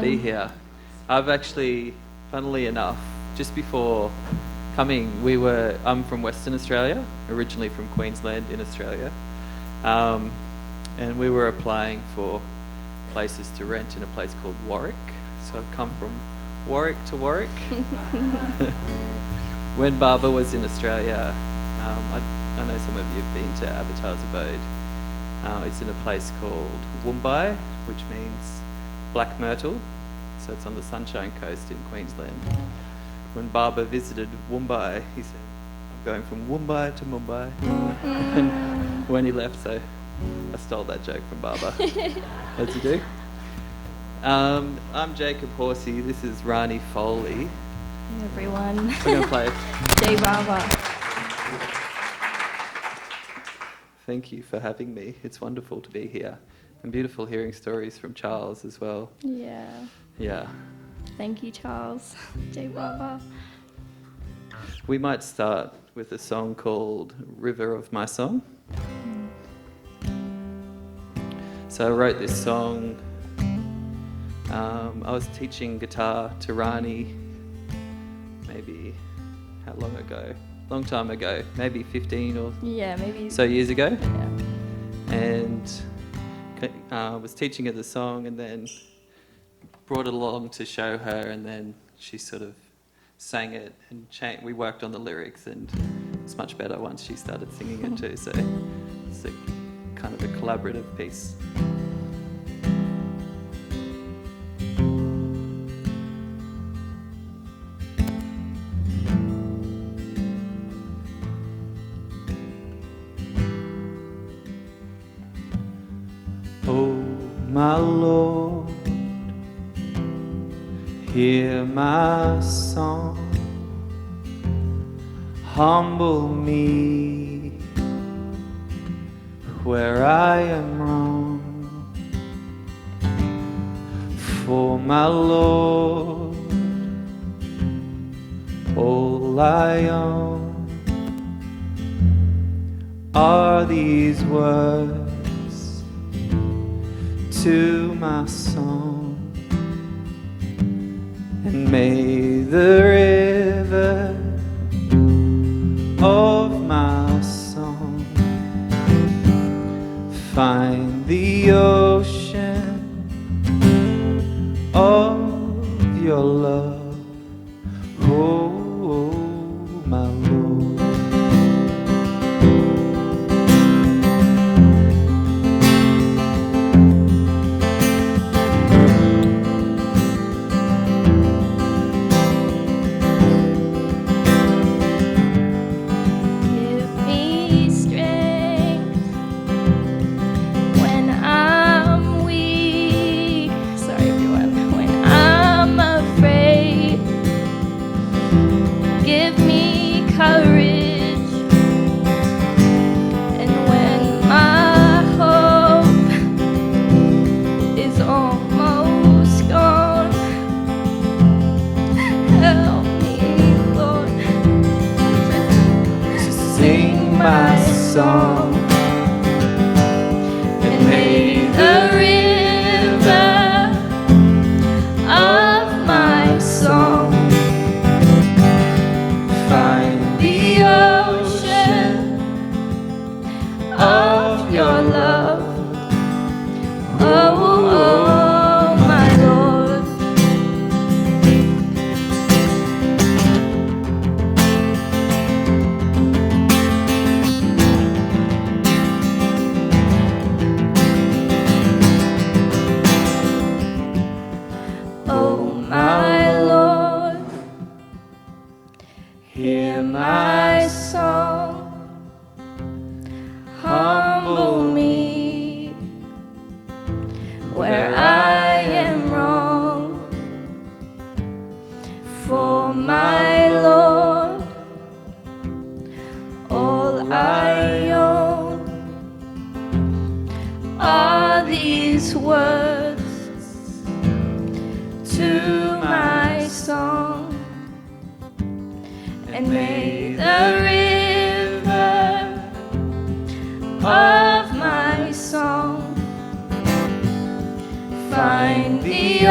Be here. I've actually, funnily enough, just before coming, I'm from Western Australia, originally from Queensland in Australia, and we were applying for places to rent in a place called Warwick. So I've come from Warwick to Warwick. When Barbara was in Australia, I know some of you have been to Avatar's Abode. It's in a place called Woombye, which means black myrtle. So it's on the Sunshine Coast in Queensland. When Barbara visited Woombye, he said, "I'm going from Woombye to Mumbai." And when he left, so I stole that joke from Barbara, as you do. I'm Jacob Horsey. This is Rani Foley. Hey everyone. We're going to play. Jay Baba. Thank you for having me. It's wonderful to be here. And beautiful hearing stories from Charles as well. Yeah. Thank you, Charles. Jay Baba. We might start with a song called River of My Song. So I wrote this song. I was teaching guitar to Rani maybe, how long ago? Long time ago, maybe 15 or maybe so years ago. Yeah. And was teaching her the song and then brought it along to show her, and then she sort of sang it and we worked on the lyrics, and it's much better once she started singing it too. So it's a kind of a collaborative piece. Oh, my Lord, hear my song, humble me where I am wrong. For my Lord, all I own are these words to my song, and may the river of my song find the ocean of your love. Oh, my Lord. Song, and may the river of my song find the ocean of your love. Oh, my Lord. Hear my song, humble me where I am wrong. For my Lord, all I own are these words to my song. And may the river of my song find the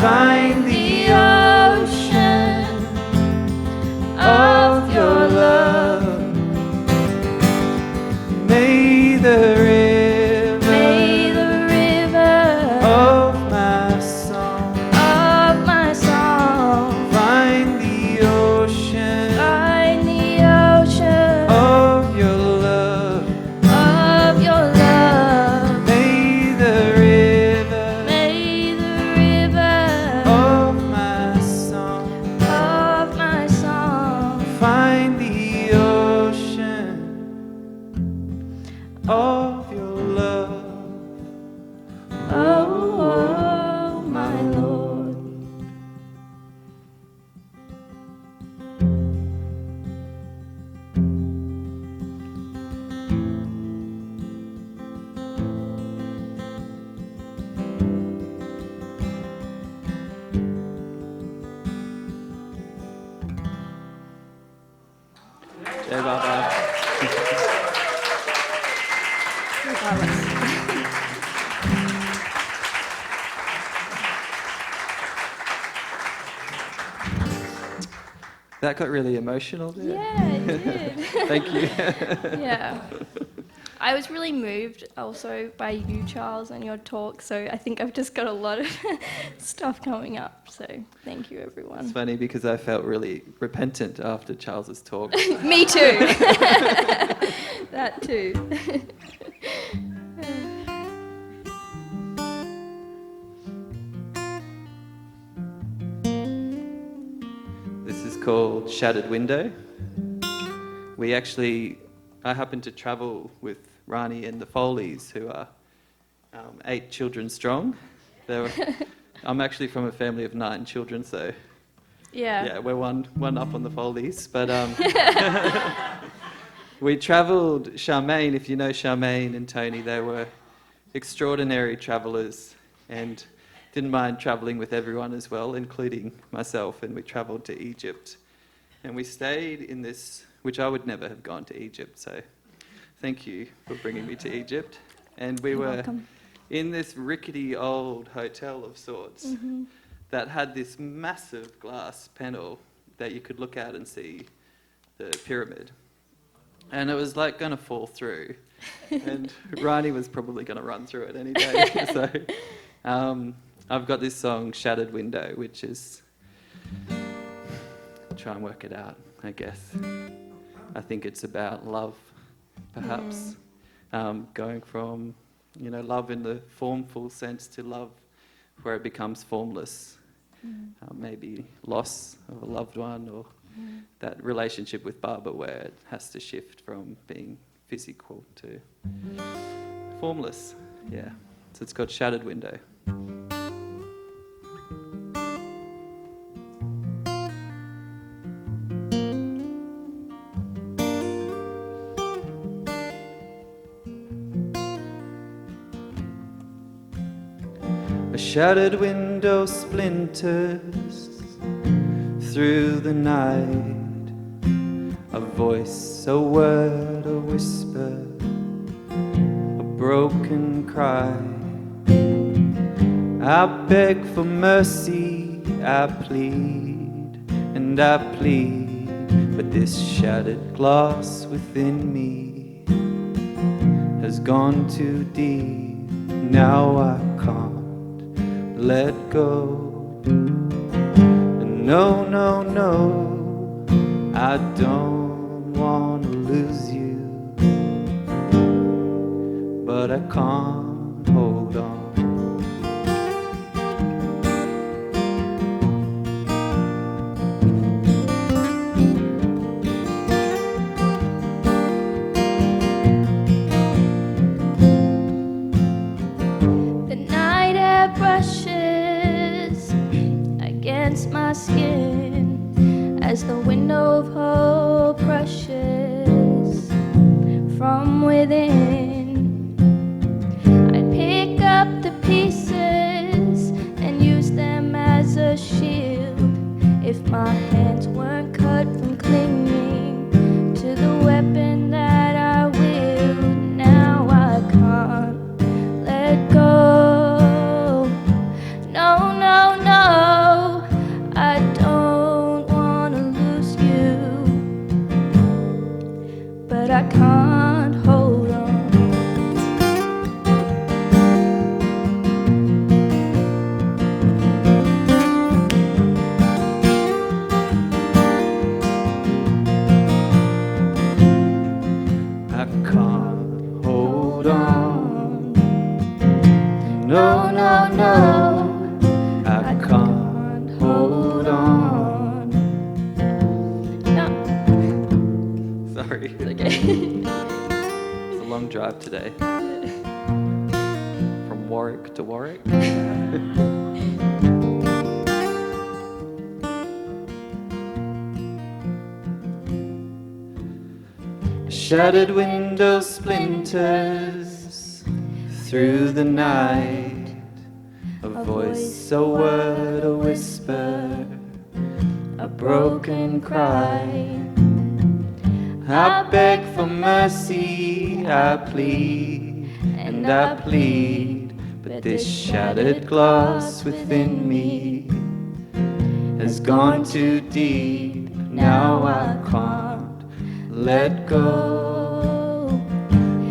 find the ocean of your love. May the river of my song find the ocean of your love. May the river of my song find the ocean of your love. Oh, my Lord. Jai Baba. That got really emotional there. Yeah, it did. Thank you. Yeah. I was really moved also by you, Charles, and your talk, so I think I've just got a lot of stuff coming up, so thank you, It's everyone. funny because I felt really repentant after Charles's talk. Me too. That too. This is called Shattered Window. I happened to travel with Rani and the Foleys, who are 8 children strong. I'm actually from a family of 9 children, so yeah, we're one up on the Foleys. But we travelled Charmaine. If you know Charmaine and Tony, they were extraordinary travellers and didn't mind travelling with everyone as well, including myself. And we travelled to Egypt, and we stayed in this, which I would never have gone to Egypt. So thank you for bringing me to Egypt. And we You're were welcome. in this rickety old hotel of sorts that had this massive glass panel that you could look out and see the pyramid. And it was like going to fall through. And Rani was probably going to run through it any day. So I've got this song, Shattered Window, which is, try and work it out, I guess. I think it's about love, perhaps. Going from, love in the formful sense to love where it becomes formless. Maybe loss of a loved one, or that relationship with Baba where it has to shift from being physical to formless. Yeah. So it's called Shattered Window. A shattered window splinters through the night. A voice, a word, a whisper, a broken cry. I beg for mercy, I plead and I plead, but this shattered glass within me has gone too deep. Now I can't let go. No, no, no, I don't want to lose you, but I can't hold on. The night air brushes against my skin as the window of hope rushes from within. I'd pick up the pieces and use them as a shield if my hands weren't cut from clinging to the weapon that I wield. Now I can't let go. No, no, no. today. From Warwick to Warwick. Shattered window splinters through the night. A voice, a word, a whisper, a broken cry. I beg for mercy, I plead, and I plead, but this shattered glass within me has gone too deep. Now I can't let go.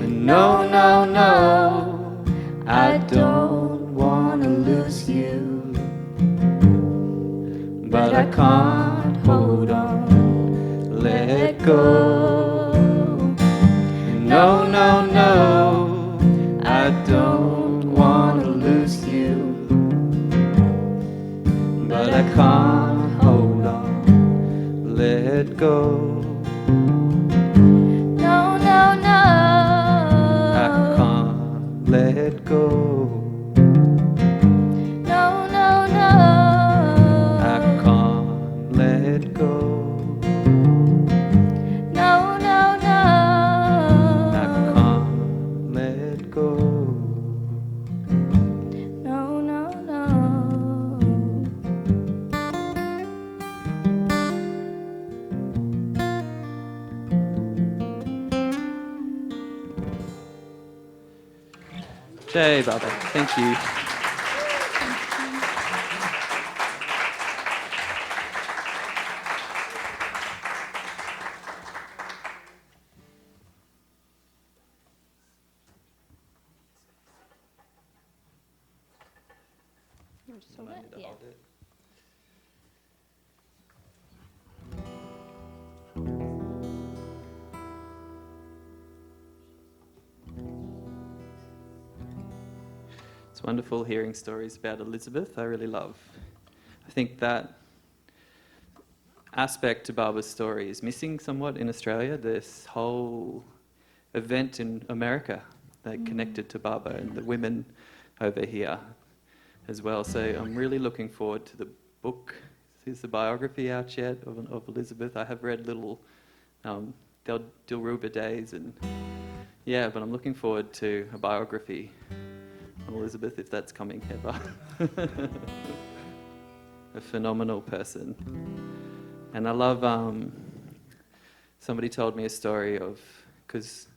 No, no, no, I don't want to lose you, but I can't hold on, let go. No, no, no, I don't want to lose you, but I can't hold on, let go. No, no, no, I can't let go. no, no, no, I can't let go. no, no, no, I can't let go. no, no, no. Jay, Baba, thank you. Yeah. It's wonderful hearing stories about Elizabeth. I really love. I think that aspect to Barbara's story is missing somewhat in Australia. This whole event in America that connected to Barbara and the women over here as well. So I'm really looking forward to the book. Is the biography out yet of Elizabeth? I have read little Dilruba Days, and yeah, but I'm looking forward to a biography on Elizabeth, if that's coming ever. A phenomenal person. And I love, somebody told me a story of, because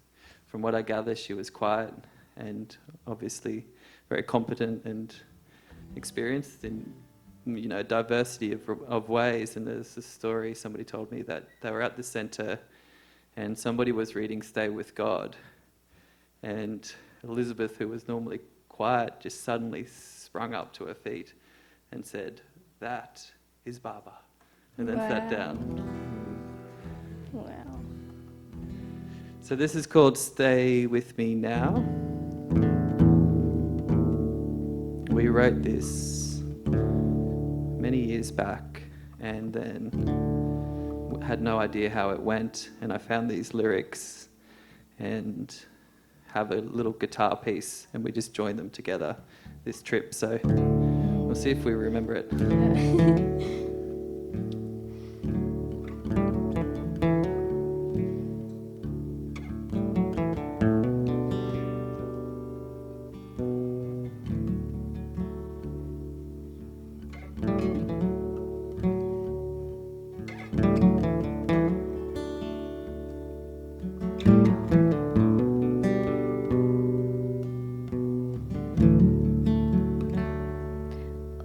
from what I gather, she was quiet and obviously very competent and experienced in, you know, diversity of ways. And there's a story somebody told me that they were at the centre and somebody was reading Stay With God, and Elizabeth, who was normally quiet, just suddenly sprung up to her feet and said, "That is Baba," and then sat Wow. down. Wow. So this is called Stay With Me Now. We wrote this many years back and then had no idea how it went, and I found these lyrics and have a little guitar piece and we just joined them together this trip, so we'll see if we remember it.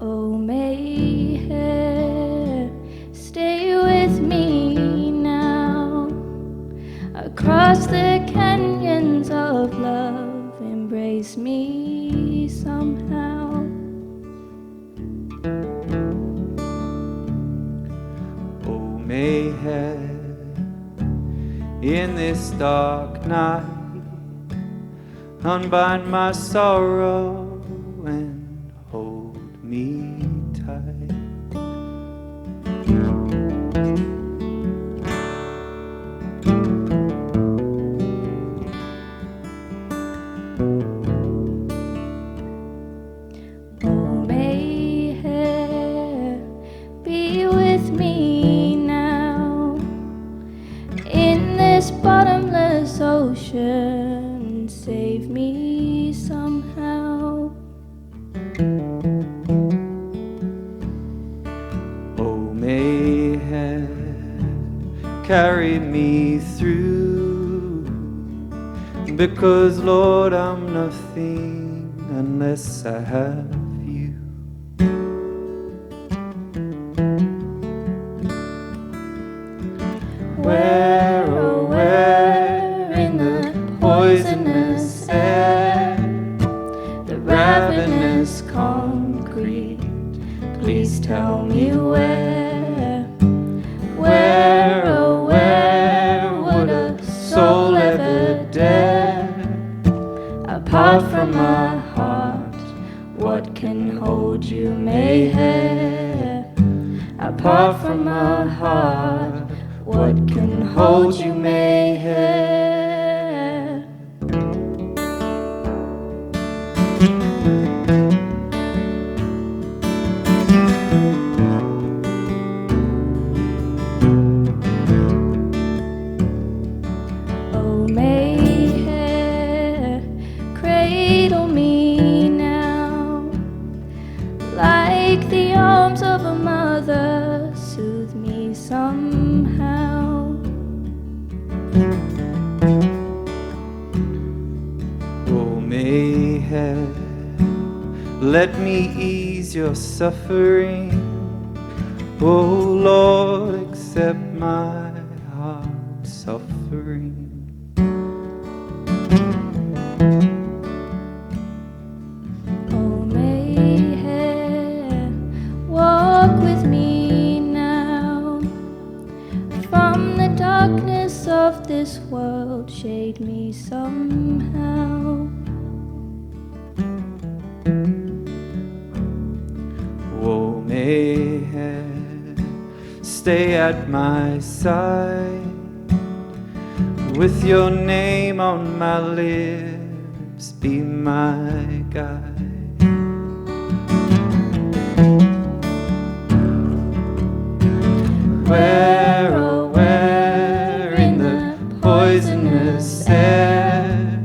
Oh, Mayhair, stay with me now. Across the canyons of love, embrace me somehow. Oh, Mayhair, in this dark night, unbind my sorrow and hold me tight. carry me through, because Lord, I'm nothing unless I have you. Where, oh where in the poisonous air, the ravenous concrete, please tell me where, oh where would a soul ever dare, apart from my heart, what can hold you, Mayhair, apart from my heart, what can hold you, Mayhair? Oh, Mayhair, cradle me now, like the arms of a mother, soothe me somehow. Oh, Mayhair, let me ease your suffering. Oh, Lord, accept my heart's suffering. Oh, Mayhair, walk with me now. From the darkness of this world, shade me somehow. Oh, Mayhair, stay at my side, with your name on my lips, be my guide. Where, oh where in the poisonous air,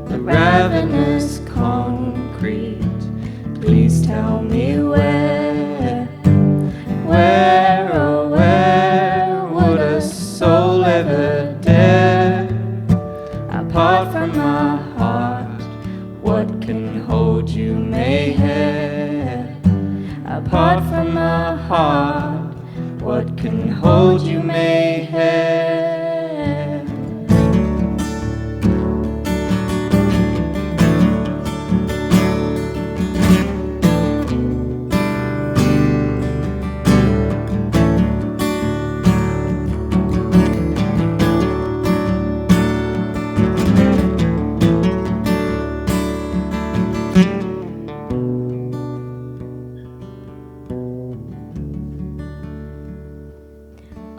the ravenous concrete, please tell me where, oh where would a soul ever dare, apart from my heart, what can hold you, Mayhair, apart from my heart, what can hold you, Mayhair?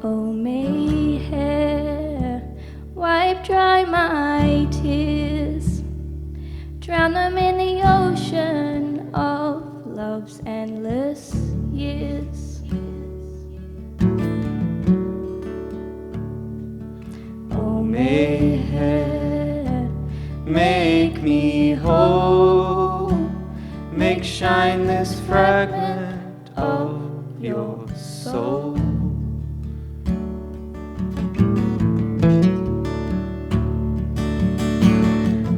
Oh, Mayhair, wipe dry my tears, drown them in the ocean of love's endless years. Oh, Mayhair, make me whole, make shine this fragment of your soul.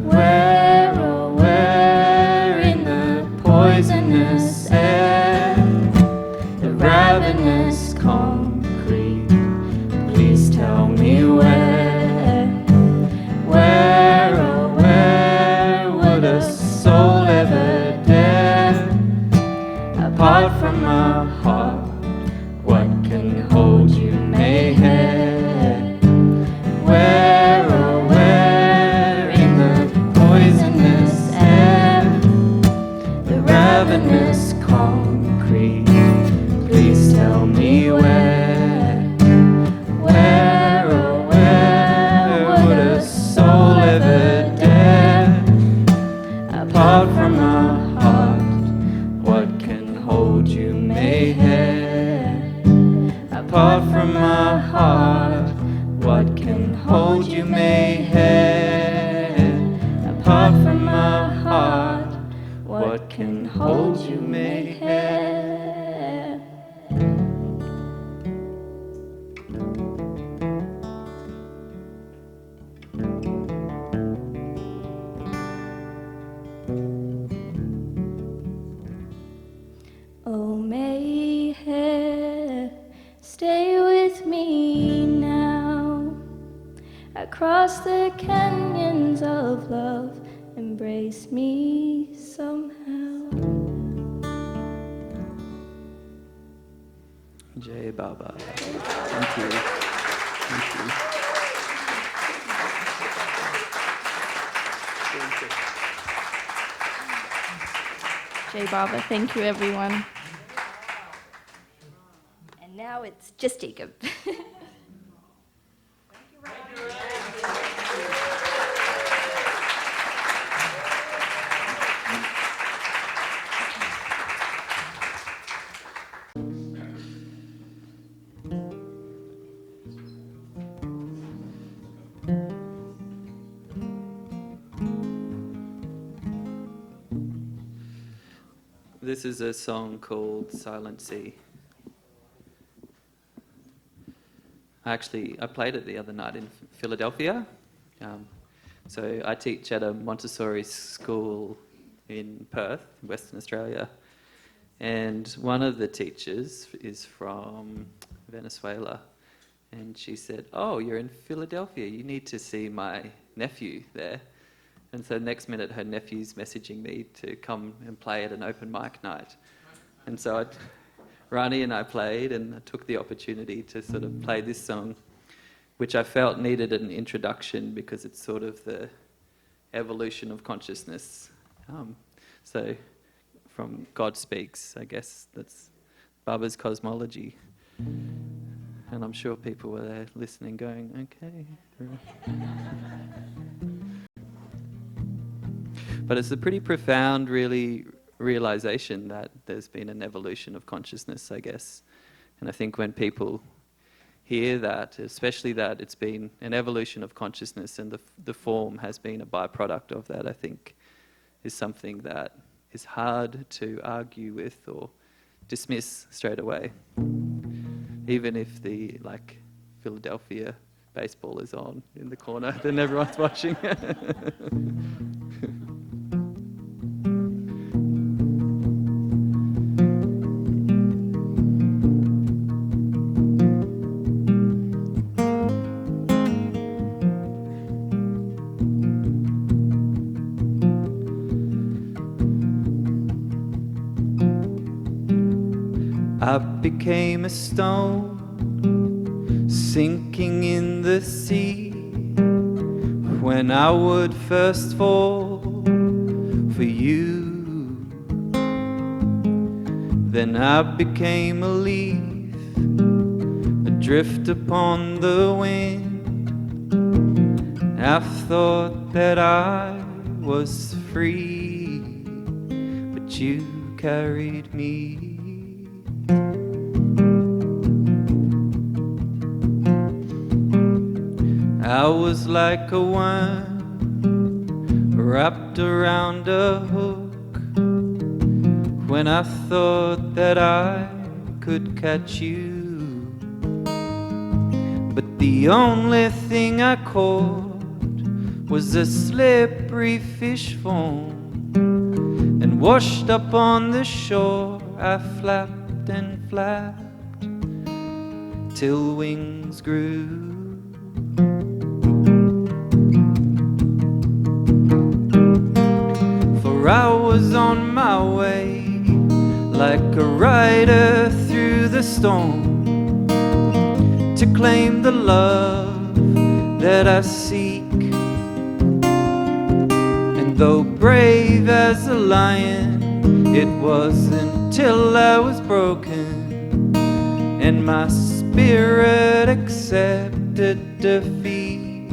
Where, oh where in the poisonous air, the ravenous concrete, please tell me where, oh where would a soul ever dare, apart from my heart, what can hold you, Mayhair? Where, oh where in the poisonous air, the ravenous concrete, please tell me where, oh where would a soul ever dare, apart from my heart, what can hold you, Mayhair? Apart from my heart, what can hold you, Mayhair? Apart from my heart, what can hold you, Mayhair? Meher, stay with me now. Across the canyons of love, embrace me somehow. Jai Baba. Thank you. Thank you. Jai Baba, thank you everyone. And now it's just Jacob. This is a song called Silent Sea. I played it the other night in Philadelphia. So I teach at a Montessori school in Perth, Western Australia. And one of the teachers is from Venezuela. And she said, "Oh, you're in Philadelphia. You need to see my nephew there." And so next minute her nephew's messaging me to come and play at an open mic night. And so Rani and I played, and I took the opportunity to sort of play this song, which I felt needed an introduction because it's sort of the evolution of consciousness. So from God Speaks, I guess that's Baba's cosmology. And I'm sure people were there listening going, okay. But it's a pretty profound, really, realization that there's been an evolution of consciousness, I guess. And I think when people hear that, especially that it's been an evolution of consciousness and the form has been a byproduct of that, I think is something that is hard to argue with or dismiss straight away. Even if the, Philadelphia baseball is on in the corner, then everyone's watching. I became a stone sinking in the sea when I would first fall for you. Then I became a leaf adrift upon the wind. I thought that I was free, but you carried me. I was like a worm wrapped around a hook when I thought that I could catch you. But the only thing I caught was a slippery fish foam, and washed up on the shore I flapped and flapped till wings grew. For I was on my way like a rider through the storm to claim the love that I seek. And though brave as a lion, it wasn't till I was broken and my spirit accepted defeat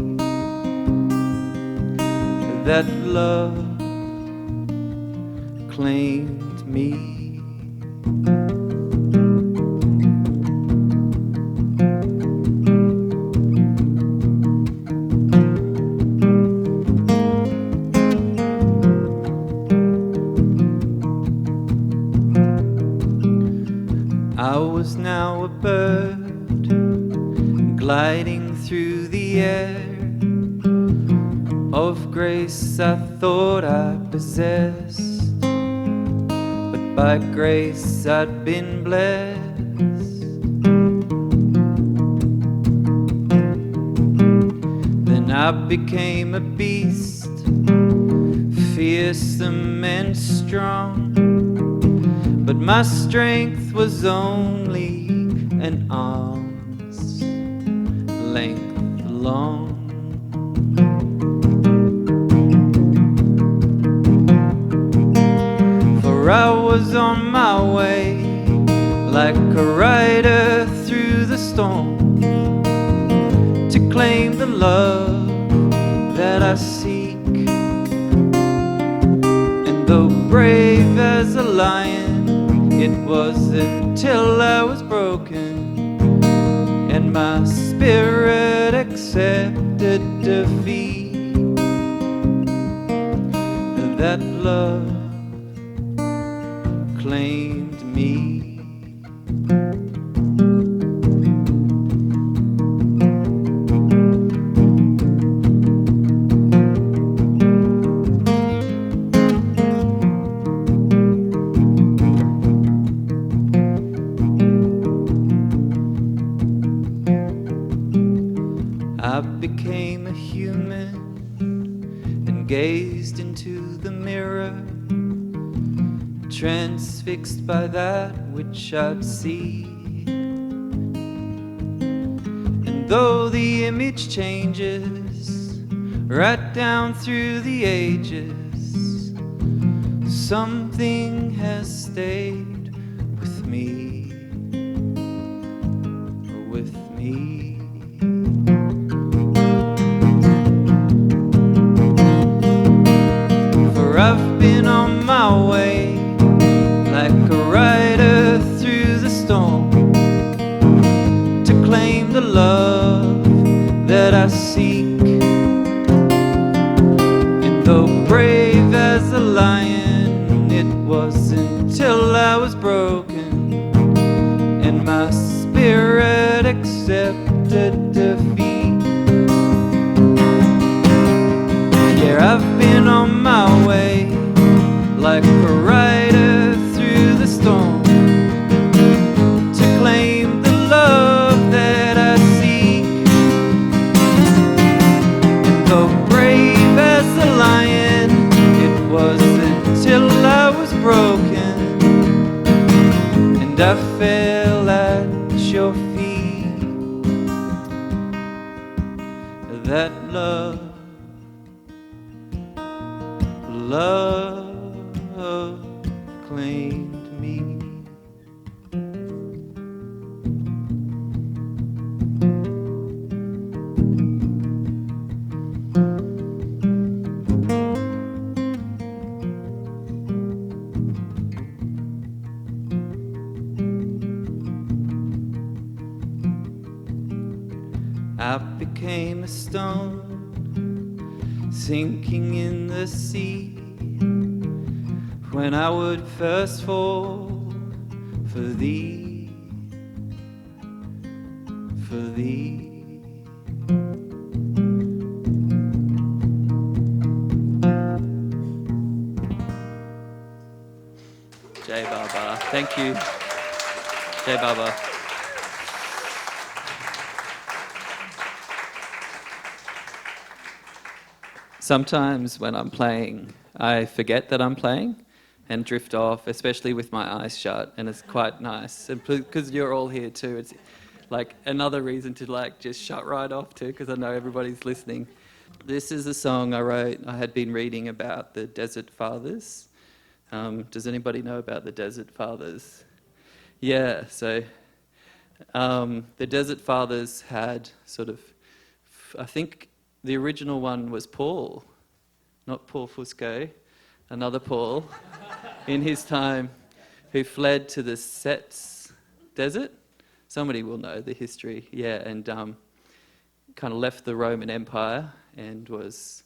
that love claimed me. I was now a bird gliding through the air of grace I thought I possessed. by grace I'd been blessed. Then I became a beast, fearsome and strong, but my strength was only an arm's length long. For I was on my way like a rider through the storm to claim the love that I seek. And though brave as a lion, it was until I was broken and my spirit accepted defeat that love claimed me. I became a human and gazed into the mirror, transfixed by that which I'd see. And though the image changes right down through the ages, something has stayed with me, with me. I've been on my way like a rider through the storm to claim the love that I seek. And though brave as a lion, it was until I was broken and my spirit accepted defeat. Yeah, I've been on my way like a rider through the storm to claim the love that I seek. And though brave as a lion, it was until I was broken and I fell at your feet. That love claimed me. I became a stone sinking in the sea when I would first fall for thee, for thee. Jai Baba, thank you. Jai Baba. Sometimes when I'm playing, I forget that I'm playing and drift off, especially with my eyes shut, and it's quite nice. And because you're all here too, it's like another reason to like just shut right off too, because I know everybody's listening. This is a song I wrote. I had been reading about the Desert Fathers. Does anybody know about the Desert Fathers? Yeah, so the Desert Fathers had sort of, I think the original one was Paul, not Paul Fusco, another Paul, in his time, who fled to the Setz Desert. Somebody will know the history, yeah, and kind of left the Roman Empire and was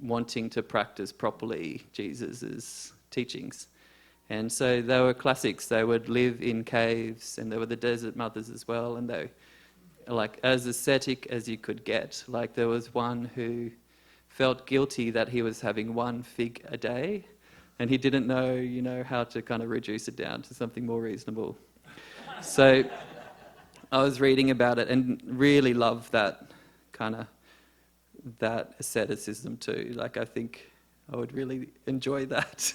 wanting to practice properly Jesus' teachings. And so they were classics. They would live in caves, and there were the desert mothers as well, and they like as ascetic as you could get. Like there was one who felt guilty that he was having one fig a day, and he didn't know, how to kind of reduce it down to something more reasonable. So I was reading about it and really loved that asceticism too. Like, I think I would really enjoy that.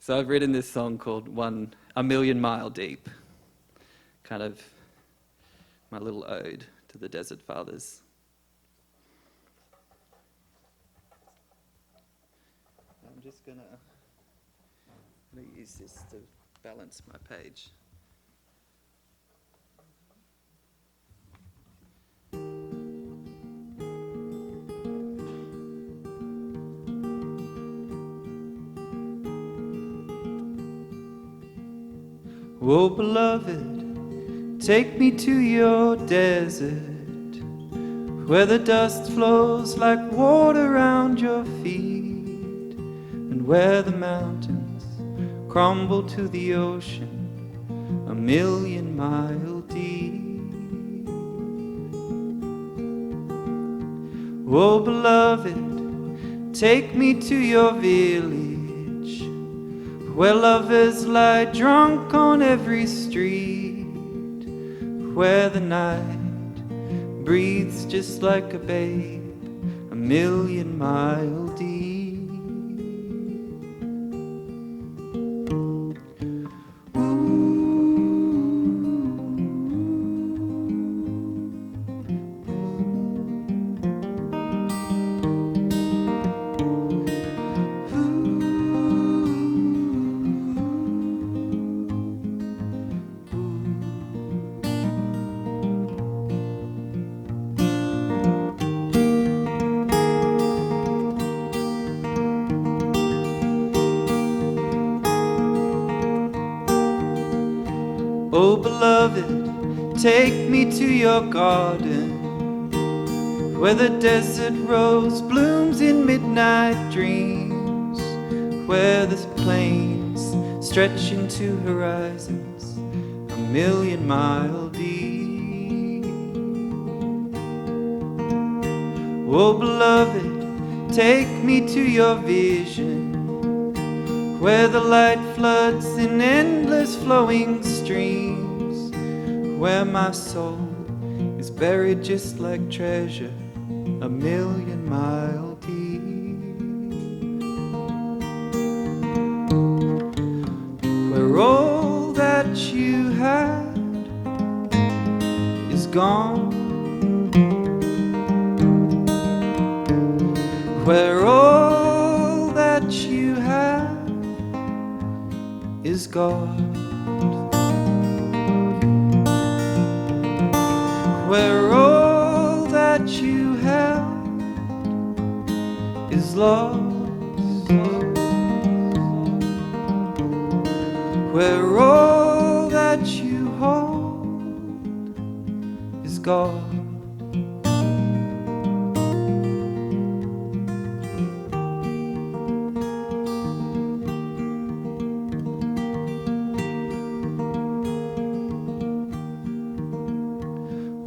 So I've written this song called A Million Mile Deep, kind of my little ode to the Desert Fathers. I'm just gonna use this to balance my page. Oh, beloved, take me to your desert, where the dust flows like water around your feet, and where the mountains crumble to the ocean 1,000,000 miles deep. Oh, beloved, take me to your village, where lovers lie drunk on every street, where the night breathes just like a babe 1,000,000 miles deep. Oh, beloved, take me to your garden, where the desert rose blooms in midnight dreams, where the plains stretch into horizons 1,000,000 miles deep. Oh, beloved, take me to your vision, where the light floods in endless flowing streams, where my soul is buried just like treasure 1,000,000 miles deep. Where all that you had is gone, where all that you have is God, where all that you held is lost, where all that you hold is God.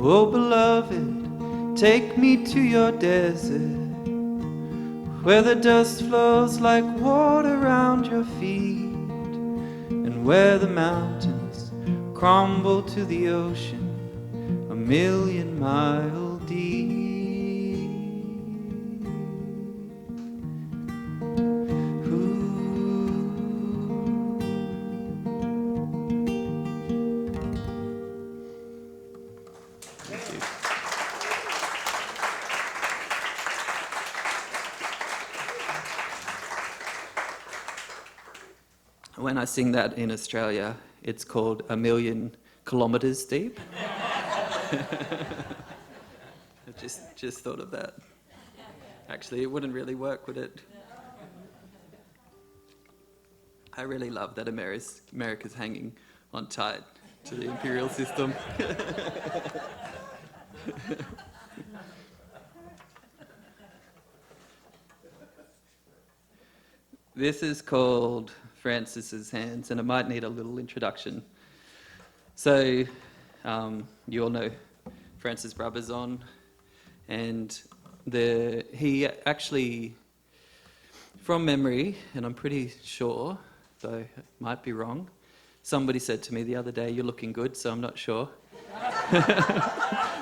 Oh, beloved, take me to your desert, where the dust flows like water around your feet, and where the mountains crumble to the ocean 1,000,000 miles deep. When I sing that in Australia, it's called 1,000,000 kilometres deep. I just thought of that. Actually, it wouldn't really work, would it? I really love that America's hanging on tight to the imperial system. This is called Francis's Hands, and it might need a little introduction. So, you all know Francis Brabazon, and he actually from memory, and I'm pretty sure, though it might be wrong, somebody said to me the other day, "You're looking good," so I'm not sure.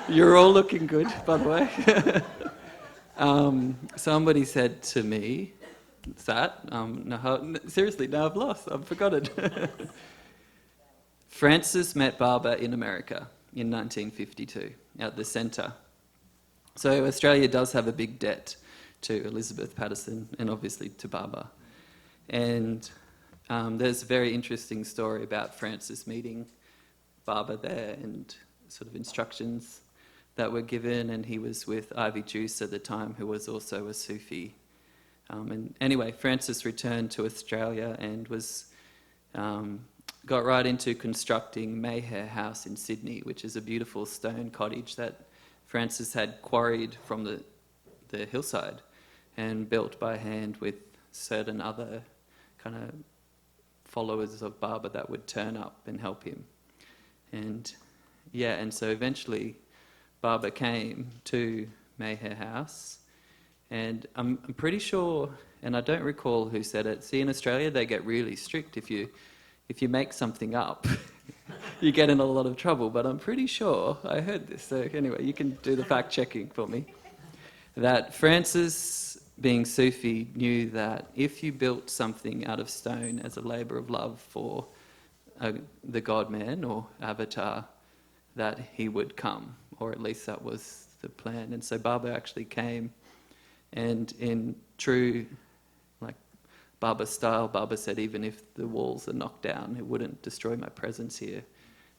You're all looking good, by the way. Somebody said to me that, seriously, now I've lost, I've forgotten. Francis met Barbara in America in 1952 at the centre. So Australia does have a big debt to Elizabeth Patterson and obviously to Barbara. And there's a very interesting story about Francis meeting Barbara there and sort of instructions that were given, and he was with Ivy Juice at the time, who was also a Sufi. And anyway, Francis returned to Australia and was got right into constructing Mayhair House in Sydney, which is a beautiful stone cottage that Francis had quarried from the hillside and built by hand with certain other kind of followers of Barbara that would turn up and help him. And so eventually Barbara came to Mayhair House, and I'm pretty sure, and I don't recall who said it, see, in Australia they get really strict if you make something up. You get in a lot of trouble, but I'm pretty sure I heard this. So anyway, you can do the fact checking for me. That Francis, being Sufi, knew that if you built something out of stone as a labour of love for the God-man or avatar, that he would come, or at least that was the plan. And so Barbara actually came, and in true Barbara style, Barbara said, even if the walls are knocked down, it wouldn't destroy my presence here,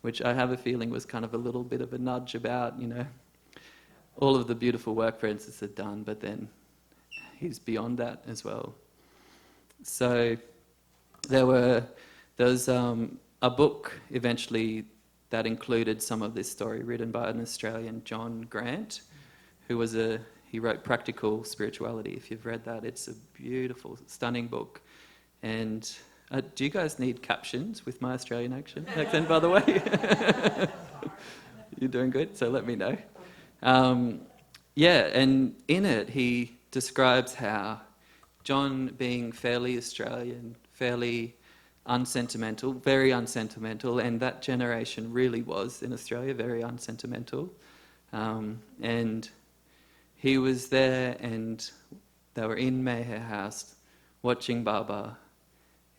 which I have a feeling was kind of a little bit of a nudge about, all of the beautiful work Francis had done, but then he's beyond that as well. So there was a book eventually that included some of this story, written by an Australian, John Grant, who he wrote Practical Spirituality. If you've read that, it's a beautiful, stunning book. And do you guys need captions with my Australian accent, by the way? You're doing good, so let me know. And in it he describes how John, being fairly Australian, fairly unsentimental, very unsentimental, and that generation really was in Australia very unsentimental, and he was there, and they were in Mayhair House watching Baba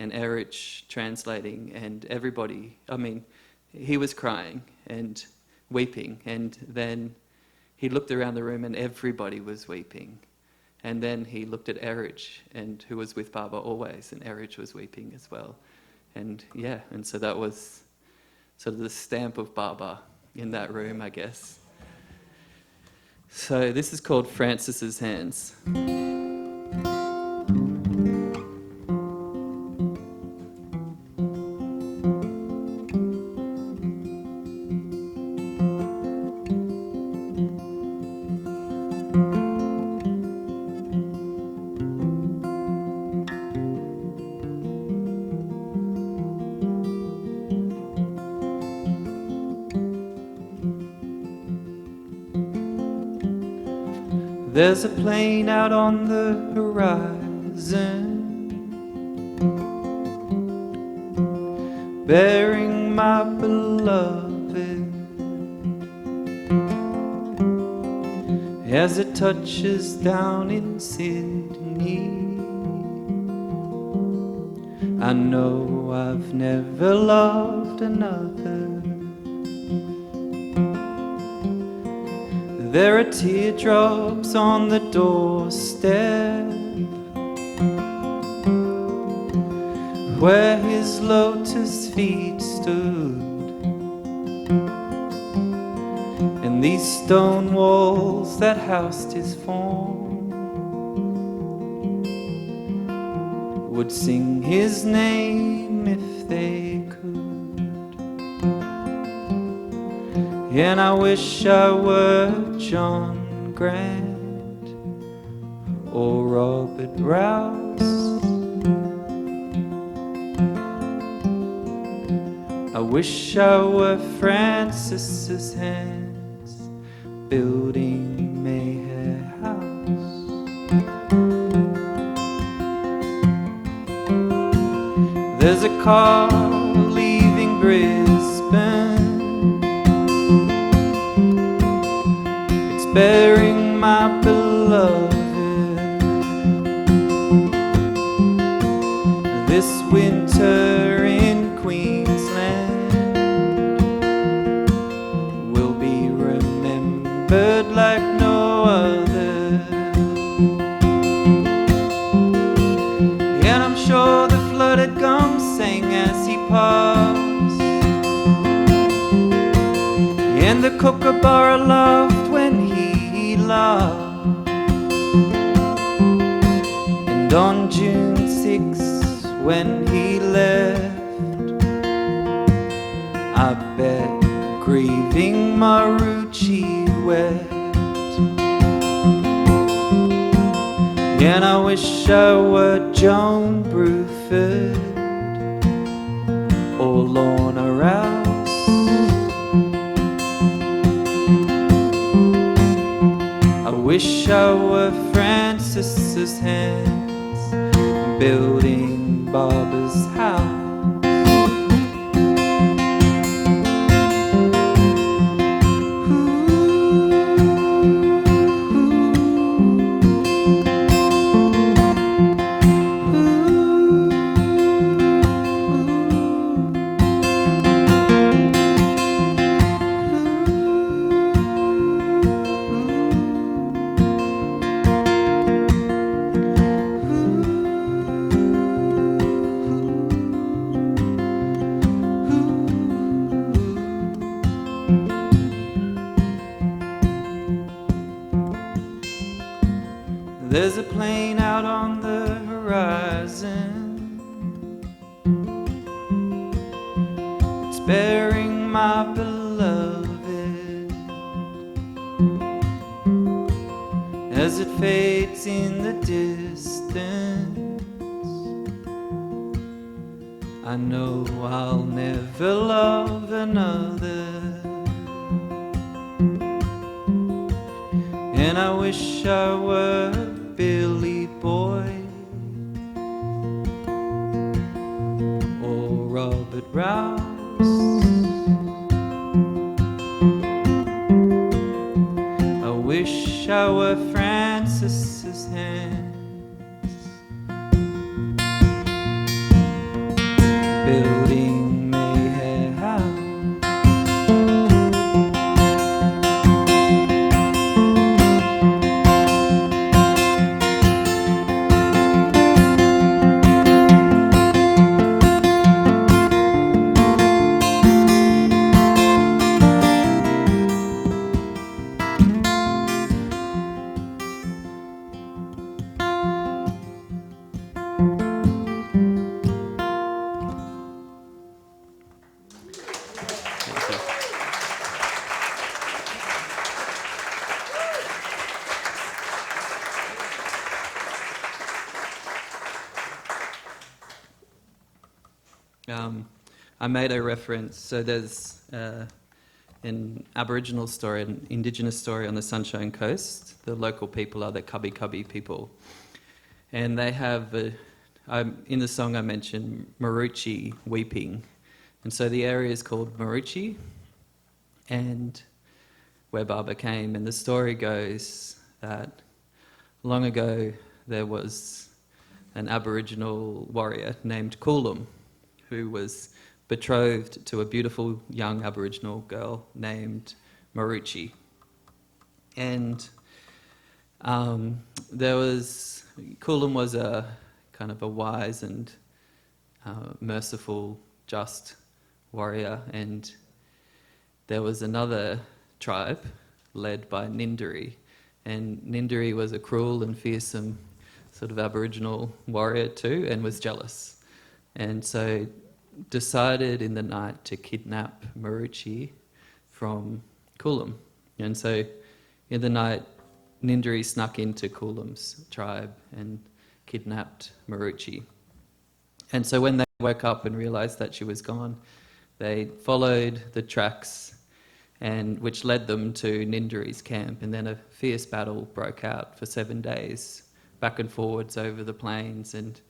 and Erich translating, and everybody, he was crying and weeping, and then he looked around the room and everybody was weeping. And then he looked at Erich, and who was with Baba always, and Erich was weeping as well. And so that was sort of the stamp of Baba in that room, I guess. So this is called Francis's Hands. There's a plane out on the horizon, bearing my beloved, as it touches down in Sydney. I know I've never loved another. There are teardrops on the doorstep where his lotus feet stood, and these stone walls that housed his form would sing his name if they could. And I wish I were John Grant or Robert Rouse. I wish I were Francis's hands building Mayhair House. There's a car leaving Brisbane. It's bearing my beloved. This winter in Queensland will be remembered like no other. And I'm sure the flooded gums sang as he passed, and the kookaburra laughed when he laughed. And on June 6th, when he left, I bet grieving Marucci wept. And I wish I were Joan Bruford or Lorna Rouse. I wish I were Francis's hands building Barbara's house. There's a plane out on the horizon. It's bearing my beloved. As it fades in the distance, I know I'll never love another. And I wish I were Billy Boyd or Robert Rouse. I wish I were Francis's hands building Meherabad. I made a reference, so there's an Aboriginal story, an Indigenous story on the Sunshine Coast. The local people are the Cubby Cubby people. And they have, in the song I mentioned, Marucci weeping. And so the area is called Marucci, and where Barbara came. And the story goes that long ago there was an Aboriginal warrior named Coolum, who was betrothed to a beautiful young Aboriginal girl named Marucci. And Coolum was a kind of a wise and merciful, just warrior, and there was another tribe led by Nindari, and Nindari was a cruel and fearsome sort of Aboriginal warrior too, and was jealous, and so decided in the night to kidnap Marucci from Coolum. And so in the night, Nindari snuck into Coolum's tribe and kidnapped Marucci. And so when they woke up and realised that she was gone, they followed the tracks, and which led them to Nindari's camp, and then a fierce battle broke out for 7 days, back and forwards over the plains, and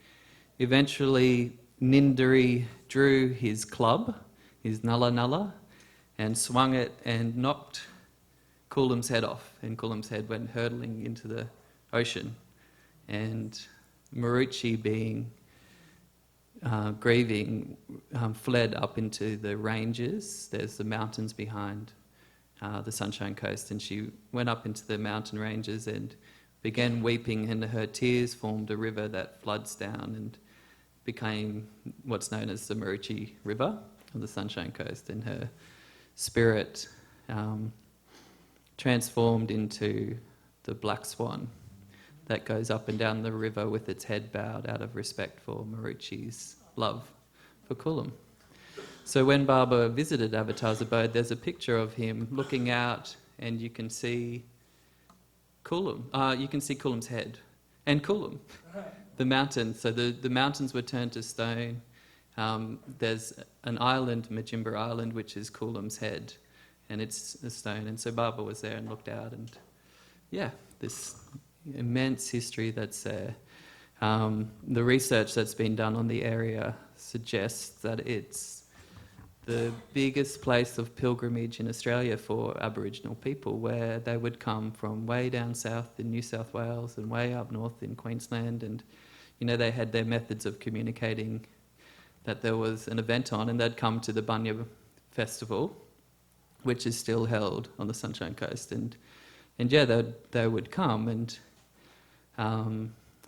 eventually Nindari drew his club, his nulla nulla, and swung it and knocked Coolum's head off, and Coolum's head went hurtling into the ocean. And Marucci, being grieving, fled up into the ranges. There's the mountains behind the Sunshine Coast, and she went up into the mountain ranges and began weeping, and her tears formed a river that floods down and became what's known as the Marucci River on the Sunshine Coast, and her spirit transformed into the black swan that goes up and down the river with its head bowed out of respect for Marucci's love for Coolum. So when Baba visited Avatar's abode, there's a picture of him looking out, and you can see Coolum. You can see Coolum's head and Coolum. The mountains. So the mountains were turned to stone. There's an island, Majimba Island, which is Coolum's head, and it's a stone. And so Baba was there and looked out, and yeah, this immense history that's there. The research that's been done on the area suggests that it's the biggest place of pilgrimage in Australia for Aboriginal people, where they would come from way down south in New South Wales and way up north in Queensland, and they had their methods of communicating that there was an event on, and they'd come to the Bunya Festival, which is still held on the Sunshine Coast, and yeah, they would come and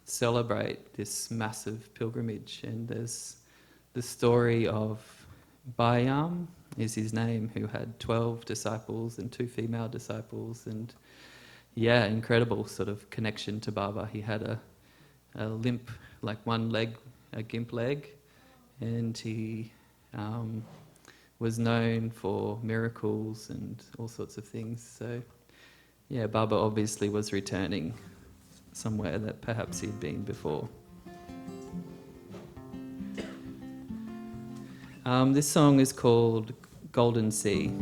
celebrate this massive pilgrimage. And there's the story of Bayam, is his name, who had 12 disciples and 2 female disciples, and yeah, incredible sort of connection to Baba. He had a limp, like one leg, a gimp leg, and he was known for miracles and all sorts of things. So yeah, Baba obviously was returning somewhere that perhaps he'd been before. This song is called Golden Sea.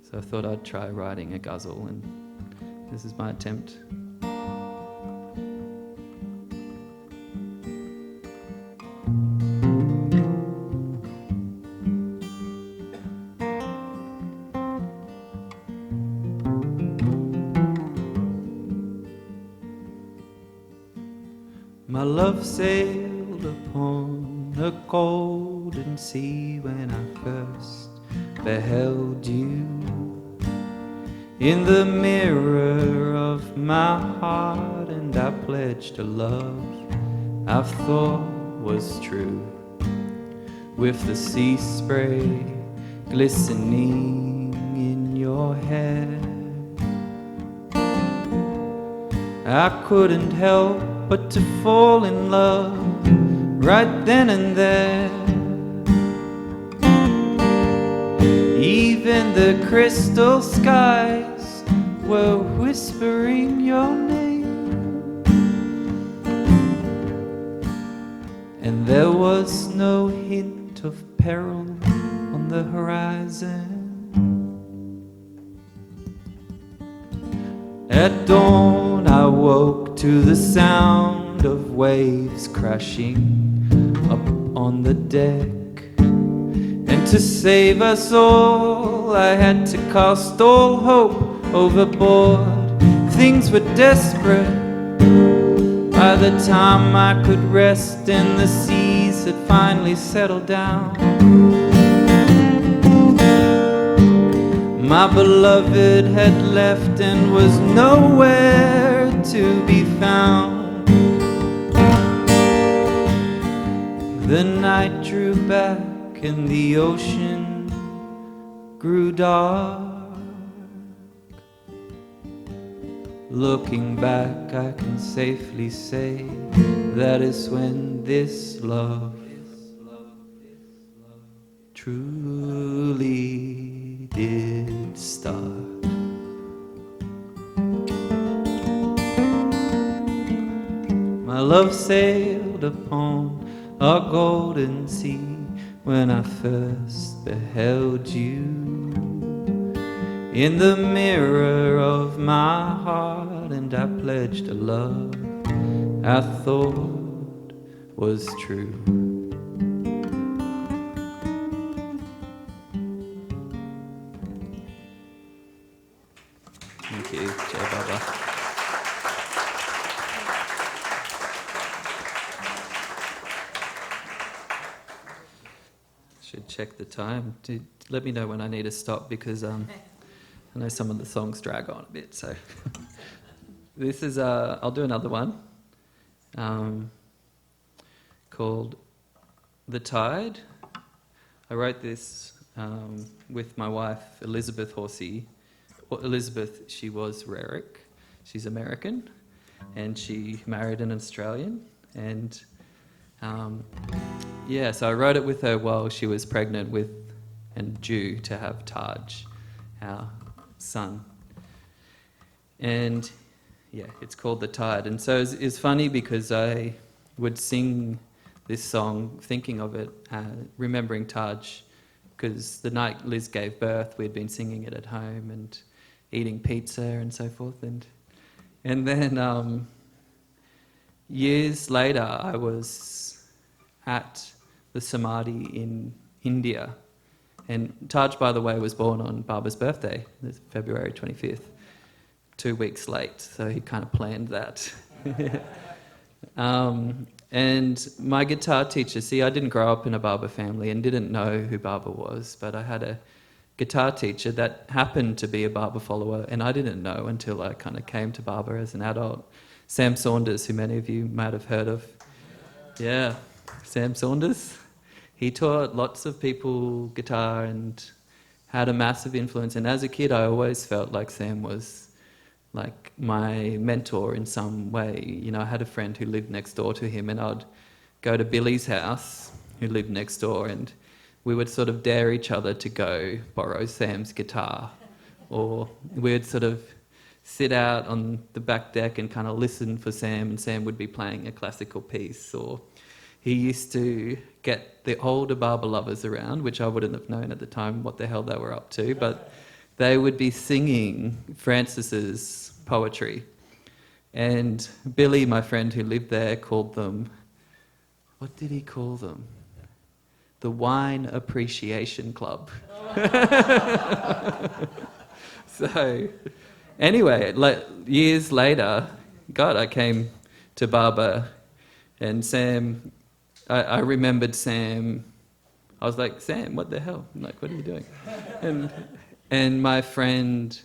So I thought I'd try writing a ghazal, and this is my attempt. My love sailed upon a golden sea when I first beheld you. In the mirror of my heart, and I pledged a love I thought was true, with the sea spray glistening in your hair. I couldn't help but to fall in love right then and there. Even the crystal skies were whispering your name, and there was no hint of peril on the horizon. At dawn I woke to the sound of waves crashing up on the deck, and to save us all I had to cast all hope overboard. Things were desperate. By the time I could rest and the seas had finally settled down, my beloved had left and was nowhere to be found. The night drew back and the ocean grew dark. Looking back, I can safely say that is when this love truly did start. My love sailed upon a golden sea when I first beheld you. In the mirror of my heart, and I pledged a love I thought was true. Thank you, Jai Baba. Should check the time. Let me know when I need to stop, because I know some of the songs drag on a bit. So this is I'll do another one called "The Tide." I wrote this with my wife Elizabeth Horsey. Well, Elizabeth, she was Rarick. She's American, and she married an Australian. And so I wrote it with her while she was pregnant with and due to have Taj, our son. And yeah, it's called "The Tide." And so it's funny because I would sing this song thinking of it, remembering Taj, because the night Liz gave birth, we'd been singing it at home and eating pizza and so forth. And then years later, I was at the Samadhi in India. And Taj, by the way, was born on Baba's birthday, February 25th, 2 weeks late, so he kind of planned that. And my guitar teacher, I didn't grow up in a Baba family and didn't know who Baba was, but I had a guitar teacher that happened to be a Baba follower, and I didn't know until I kind of came to Baba as an adult. Sam Saunders, who many of you might have heard of. Yeah, Sam Saunders. He taught lots of people guitar and had a massive influence. And as a kid, I always felt like Sam was like my mentor in some way. You know, I had a friend who lived next door to him, and I'd go to Billy's house, who lived next door, and we would sort of dare each other to go borrow Sam's guitar. Or we'd sort of sit out on the back deck and kind of listen for Sam, and Sam would be playing a classical piece. Or he used to get the older Baba lovers around, which I wouldn't have known at the time what the hell they were up to, but they would be singing Francis's poetry. And Billy, my friend who lived there, called them, what did he call them? The Wine Appreciation Club. So, anyway, years later, God, I came to Baba, and Sam, I remembered Sam. I was like, Sam, what the hell? I'm like, what are you doing? And my friend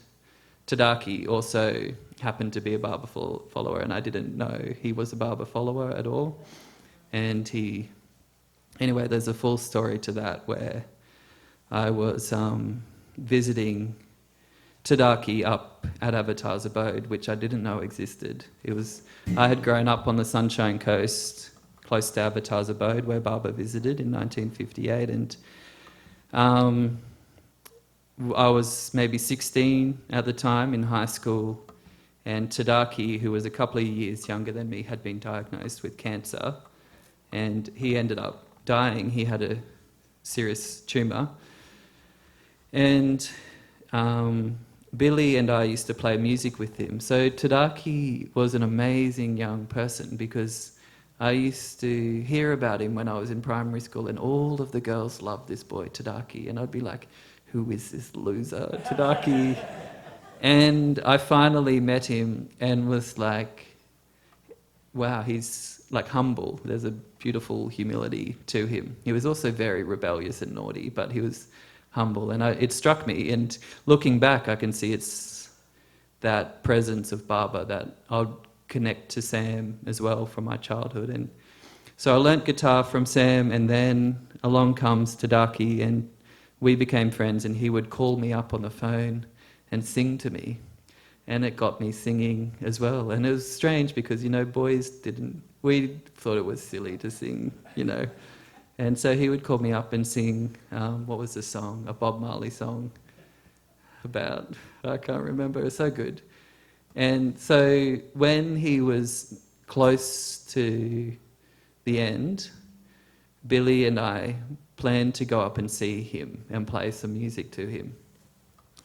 Tadaki also happened to be a Baba follower, and I didn't know he was a Baba follower at all. And anyway, there's a full story to that, where I was visiting Tadaki up at Avatar's Abode, which I didn't know existed. I had grown up on the Sunshine Coast, close to Avatar's Abode, where Baba visited in 1958, and I was maybe 16 at the time in high school, and Tadaki, who was a couple of years younger than me, had been diagnosed with cancer, and he ended up dying. He had a serious tumour. And Billy and I used to play music with him. So Tadaki was an amazing young person, because I used to hear about him when I was in primary school, and all of the girls loved this boy, Tadaki, and I'd be like, who is this loser, Tadaki? And I finally met him and was like, wow, he's like humble. There's a beautiful humility to him. He was also very rebellious and naughty, but he was humble. And it struck me. And looking back, I can see it's that presence of Baba that I'll connect to Sam as well from my childhood. And so I learnt guitar from Sam, and then along comes Tadaki, and we became friends, and he would call me up on the phone and sing to me. And it got me singing as well. And it was strange because, boys we thought it was silly to sing, And so he would call me up and sing, what was the song? A Bob Marley song about, I can't remember, it was so good. And so when he was close to the end, Billy and I planned to go up and see him and play some music to him.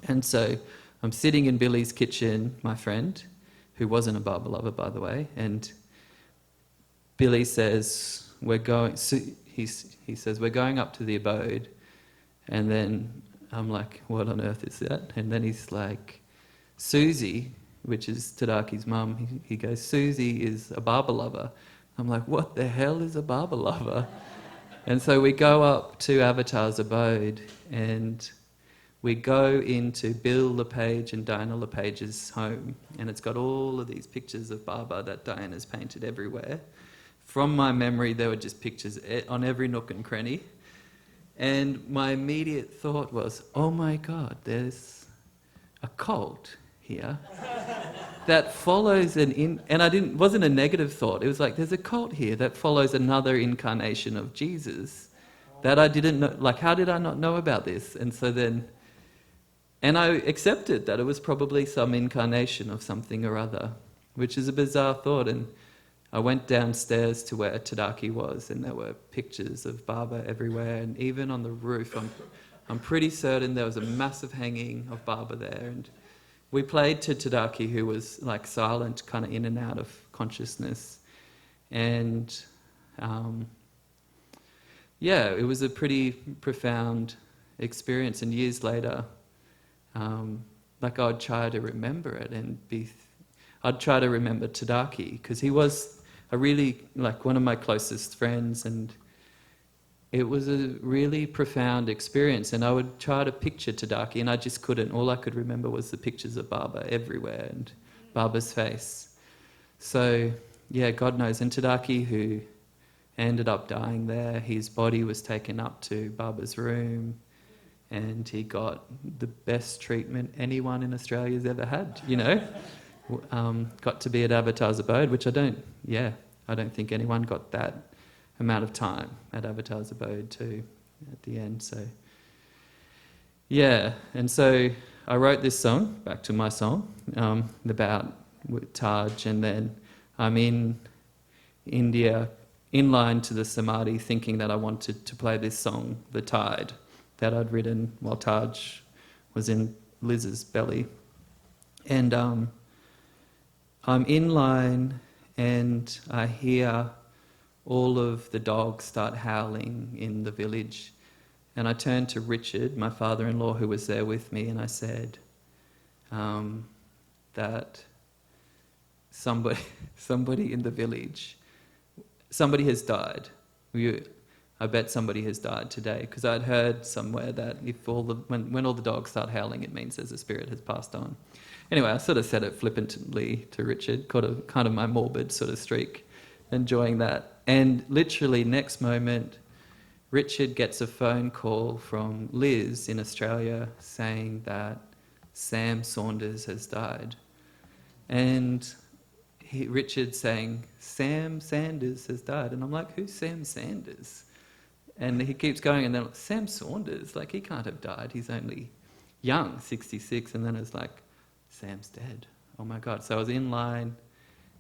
And so I'm sitting in Billy's kitchen, my friend, who wasn't a Baba lover, by the way, and Billy says, we're going. He says we're going up to the Abode, and then I'm like, what on earth is that? And then he's like, Susie, which is Tadaki's mum. He goes, Susie is a barber lover. I'm like, what the hell is a barber lover? And so we go up to Avatar's Abode, and we go into Bill LePage and Diana LePage's home, and it's got all of these pictures of Baba that Diana's painted everywhere. From my memory, there were just pictures on every nook and cranny. And my immediate thought was, oh my God, there's a cult here that follows and wasn't a negative thought. It was like, there's a cult here that follows another incarnation of Jesus that I didn't know. Like, how did I not know about this? And so then, and I accepted that it was probably some incarnation of something or other, which is a bizarre thought. And I went downstairs to where Tadaki was, and there were pictures of Baba everywhere, and even on the roof, I'm pretty certain there was a massive hanging of Baba there. And we played to Tadaki, who was like silent, kind of in and out of consciousness. And it was a pretty profound experience. And years later, I'd try to remember it I'd try to remember Tadaki, because he was a really, one of my closest friends, and it was a really profound experience. And I would try to picture Tadaki, and I just couldn't. All I could remember was the pictures of Baba everywhere and Baba's face. So, yeah, God knows. And Tadaki, who ended up dying there, his body was taken up to Baba's room, and he got the best treatment anyone in Australia's ever had, Got to be at Avatar's Abode, which I don't think anyone got that amount of time at Avatar's Abode too at the end. So, yeah, and so I wrote this song, back to my song, about Taj, and then I'm in India, in line to the Samadhi, thinking that I wanted to play this song, The Tide, that I'd written while Taj was in Liz's belly. And I'm in line, and I hear all of the dogs start howling in the village. And I turned to Richard, my father-in-law, who was there with me, and I said that somebody in the village, somebody has died. I bet somebody has died today, because I'd heard somewhere that when all the dogs start howling, it means there's a spirit has passed on. Anyway, I sort of said it flippantly to Richard, kind of my morbid sort of streak, enjoying that. And literally next moment, Richard gets a phone call from Liz in Australia saying that Sam Saunders has died. And Richard saying, Sam Sanders has died. And I'm like, who's Sam Sanders? And he keeps going, and then Sam Saunders, he can't have died. He's only young, 66. And then it's like, Sam's dead. Oh my God. So I was in line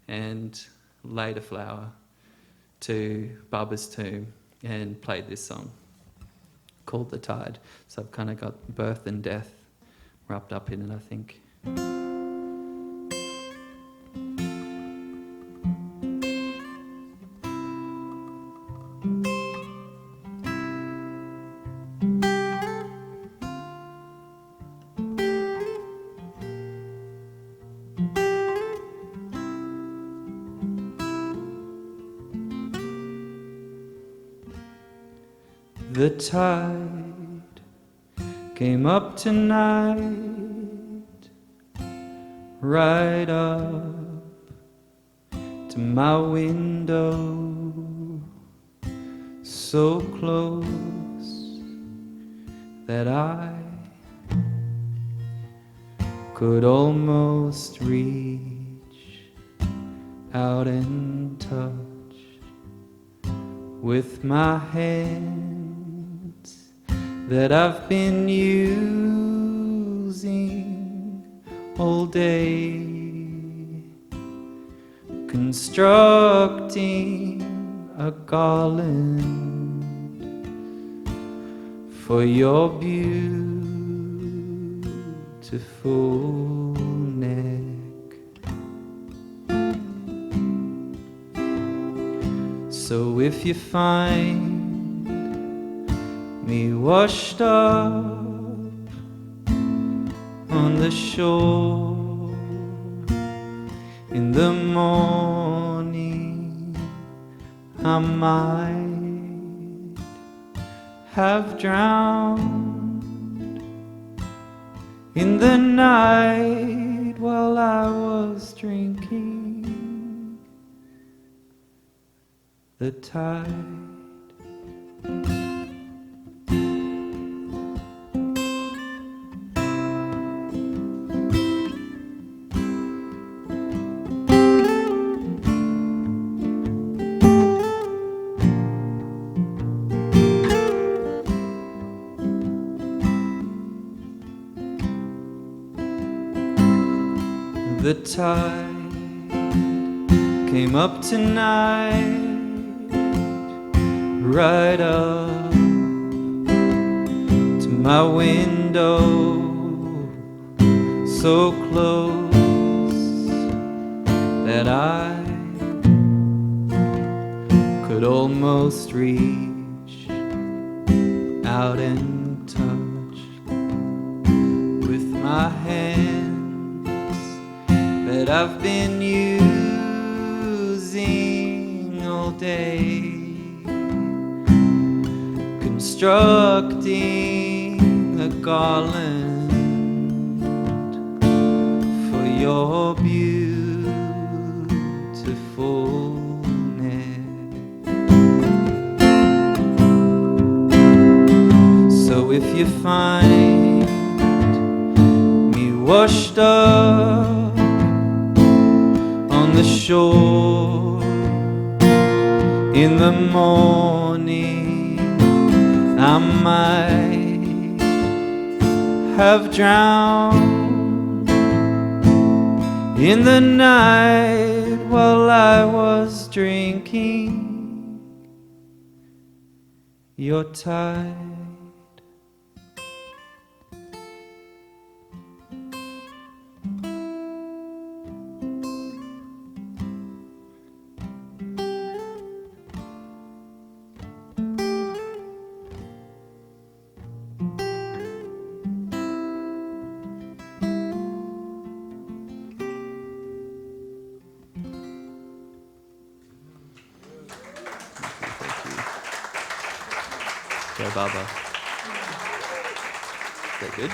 and laid a flower to Baba's tomb and played this song called The Tide. So I've kind of got birth and death wrapped up in it, I think. The tide came up tonight, right up to my window, so close that I could almost reach out and touch with my hands that I've been using all day, constructing a garland for your beautiful neck. So if you find me washed up on the shore in the morning, I might have drowned in the night while I was drinking the tide. The tide came up tonight, right up to my window, so close that I could almost reach out and touch with my hand that I've been using all day, constructing a garland for your beautifulness. So if you find me washed up on the shore in the morning, I might have drowned in the night while I was drinking your tide. Go, Baba. Is that good?